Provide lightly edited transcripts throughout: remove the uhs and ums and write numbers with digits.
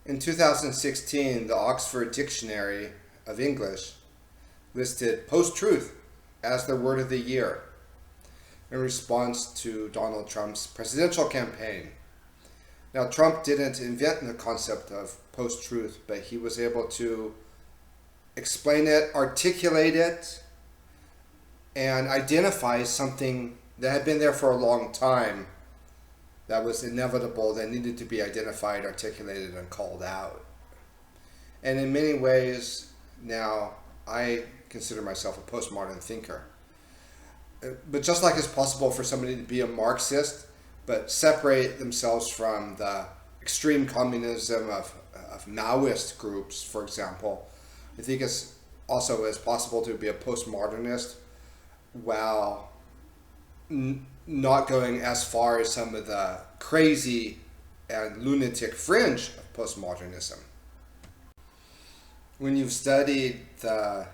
In 2016, the Oxford Dictionary of English listed post-truth as the word of the year in response to Donald Trump's presidential campaign. Now, Trump didn't invent the concept of post-truth, but he was able to explain it, articulate it, and identify something that had been there for a long time that was inevitable, that needed to be identified, articulated, and called out. And in many ways, now I consider myself a postmodern thinker. But just like it's possible for somebody to be a Marxist, but separate themselves from the extreme communism of Maoist groups, for example, I think it's also as possible to be a postmodernist while not going as far as some of the crazy and lunatic fringe of postmodernism. When you've studied the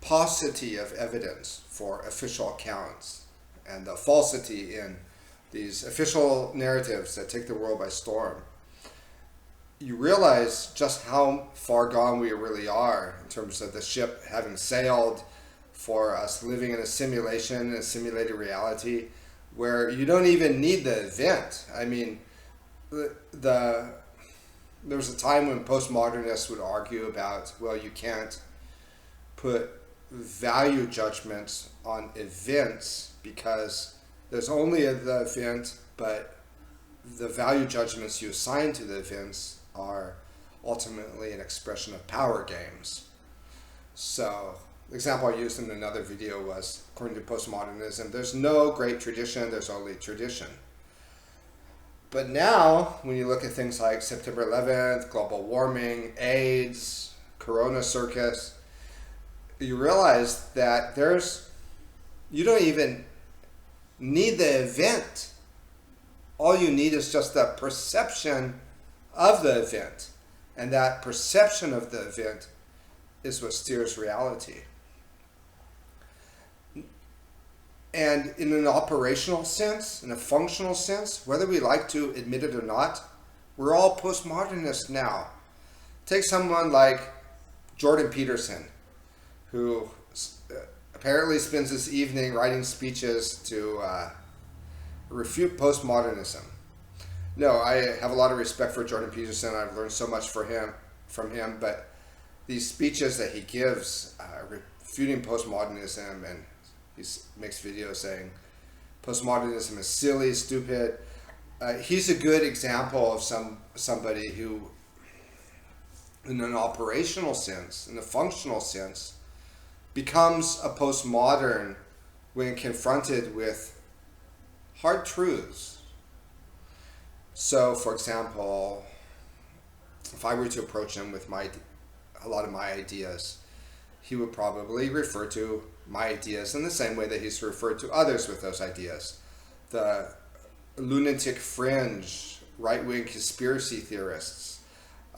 paucity of evidence for official accounts and the falsity in these official narratives that take the world by storm, you realize just how far gone we really are in terms of the ship having sailed, for us living in a simulation, a simulated reality, where you don't even need the event. I mean, there was a time when postmodernists would argue about, well, you can't put value judgments on events because there's only the event, but the value judgments you assign to the events are ultimately an expression of power games. So the example I used in another video was, according to postmodernism, there's no great tradition, there's only tradition. But now, when you look at things like September 11th, global warming, AIDS, Corona circus, you realize that you don't even need the event. All you need is just the perception of the event. And that perception of the event is what steers reality. And in an operational sense, in a functional sense, whether we like to admit it or not, we're all postmodernists now. Take someone like Jordan Peterson, who apparently spends his evening writing speeches to refute postmodernism. No, I have a lot of respect for Jordan Peterson. I've learned so much from him, but these speeches that he gives refuting postmodernism, and he makes videos saying postmodernism is silly, stupid. He's a good example of somebody who, in an operational sense, in a functional sense, becomes a postmodern when confronted with hard truths. So, for example, if I were to approach him with a lot of my ideas, he would probably refer to my ideas in the same way that he's referred to others with those ideas. The lunatic fringe, right-wing conspiracy theorists.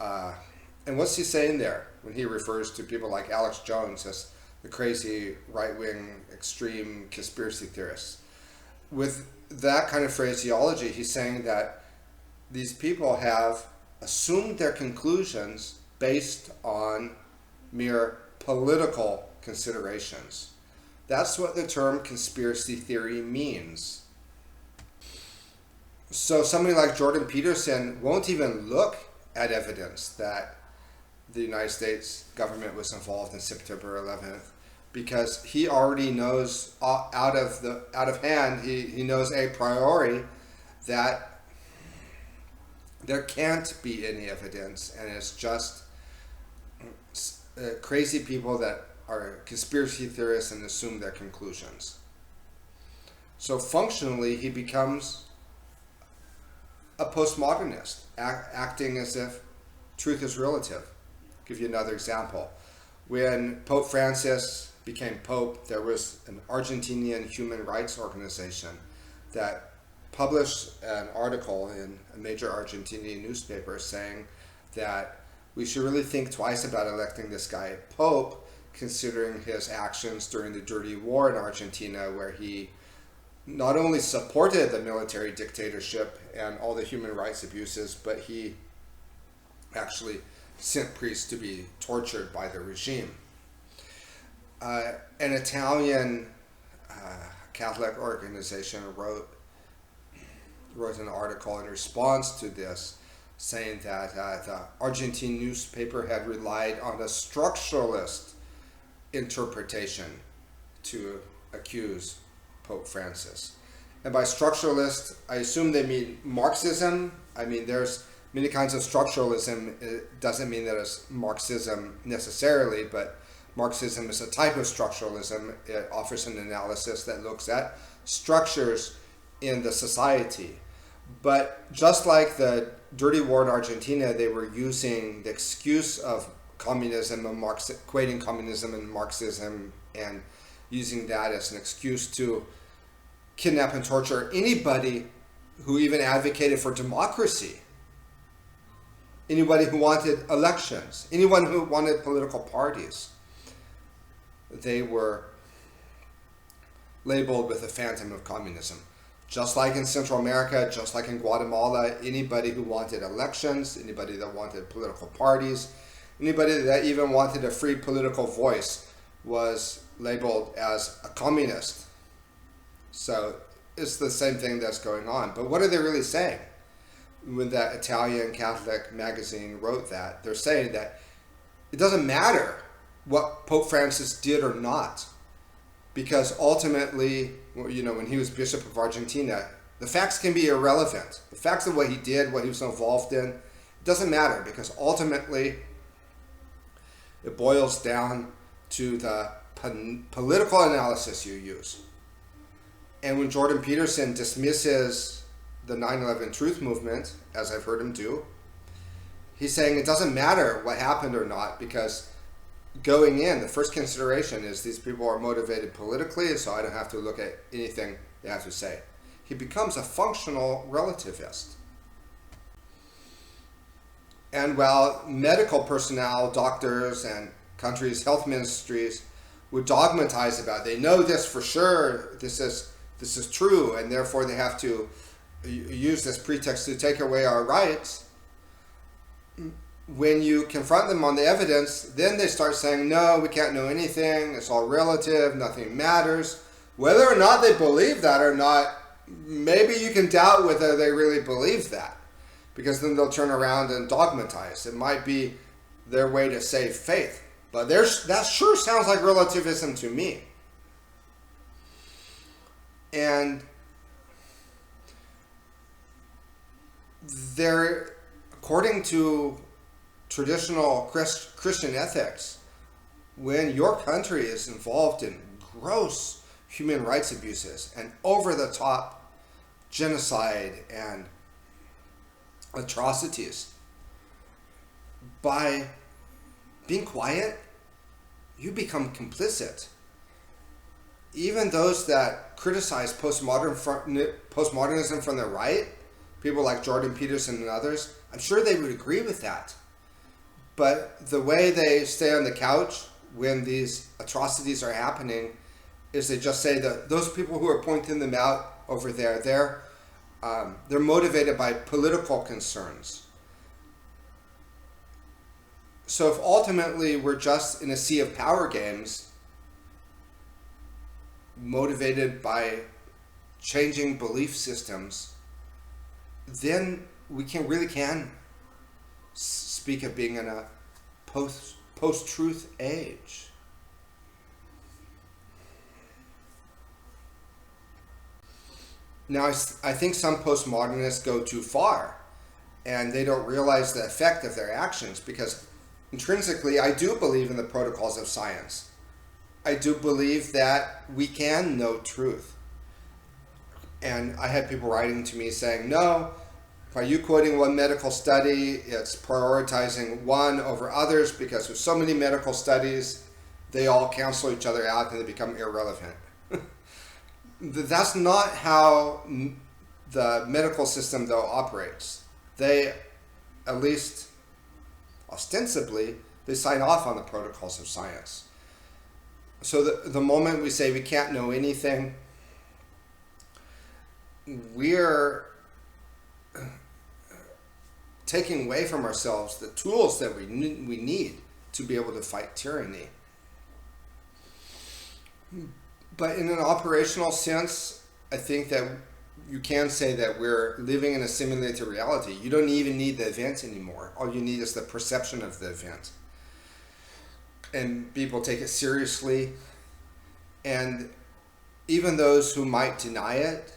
And what's he saying there when he refers to people like Alex Jones as the crazy right-wing extreme conspiracy theorists? With that kind of phraseology, he's saying that these people have assumed their conclusions based on mere political considerations. That's what the term conspiracy theory means. So somebody like Jordan Peterson won't even look at evidence that the United States government was involved in September 11th, because he already knows out of hand, he knows a priori that there can't be any evidence, and it's just crazy people that are conspiracy theorists and assume their conclusions. So functionally, he becomes a postmodernist, acting as if truth is relative. I'll give you another example. When Pope Francis became Pope, there was an Argentinian human rights organization that published an article in a major Argentinian newspaper saying that we should really think twice about electing this guy Pope, considering his actions during the dirty war in Argentina, where he not only supported the military dictatorship and all the human rights abuses, but he actually sent priests to be tortured by the regime. An Italian Catholic organization wrote an article in response to this, saying that the Argentine newspaper had relied on a structuralist interpretation to accuse Pope Francis. And by structuralist, I assume they mean Marxism. I mean, there's many kinds of structuralism. It doesn't mean that it's Marxism necessarily, but Marxism is a type of structuralism. It offers an analysis that looks at structures in the society. But just like the dirty war in Argentina, they were using the excuse of communism and equating communism and Marxism and using that as an excuse to kidnap and torture anybody who even advocated for democracy, anybody who wanted elections, anyone who wanted political parties. They were labeled with the phantom of communism. Just like in Central America, just like in Guatemala, anybody who wanted elections, anybody that wanted political parties, anybody that even wanted a free political voice was labeled as a communist. So it's the same thing that's going on. But what are they really saying? When that Italian Catholic magazine wrote that, they're saying that it doesn't matter what Pope Francis did or not, because ultimately, when he was Bishop of Argentina, the facts can be irrelevant. The facts of what he did, what he was involved in, it doesn't matter, because ultimately it boils down to the political analysis you use. And when Jordan Peterson dismisses the 9/11 truth movement, as I've heard him do, he's saying it doesn't matter what happened or not, because going in, the first consideration is these people are motivated politically, so I don't have to look at anything they have to say. He becomes a functional relativist. And while medical personnel, doctors, and countries' health ministries would dogmatize about it, they know this for sure, this is true, and therefore they have to use this pretext to take away our rights. When you confront them on the evidence, then they start saying, no, we can't know anything, it's all relative, nothing matters. Whether or not they believe that or not, maybe you can doubt whether they really believe that, because then they'll turn around and dogmatize. It might be their way to save faith, but that sure sounds like relativism to me. And according to traditional Christian ethics, when your country is involved in gross human rights abuses and over-the-top genocide and atrocities, by being quiet, you become complicit. Even those that criticize postmodernism from the right, people like Jordan Peterson and others, I'm sure they would agree with that. But the way they stay on the couch when these atrocities are happening is they just say that those people who are pointing them out over there, they're motivated by political concerns. So if ultimately we're just in a sea of power games, motivated by changing belief systems, then we really can speak of being in a post-truth age. Now, I think some postmodernists go too far, and they don't realize the effect of their actions, because intrinsically, I do believe in the protocols of science. I do believe that we can know truth. And I had people writing to me saying, no, by you quoting one medical study, it's prioritizing one over others, because with so many medical studies, they all cancel each other out and they become irrelevant. That's not how the medical system, though, operates. They, at least ostensibly, they sign off on the protocols of science. So the moment we say we can't know anything, we're taking away from ourselves the tools that we need to be able to fight tyranny. But in an operational sense, I think that you can say that we're living in a simulated reality. You don't even need the event anymore. All you need is the perception of the event. And people take it seriously. And even those who might deny it,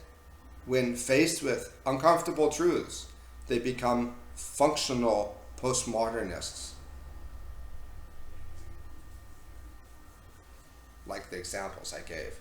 when faced with uncomfortable truths, they become functional postmodernists. Like the examples I gave.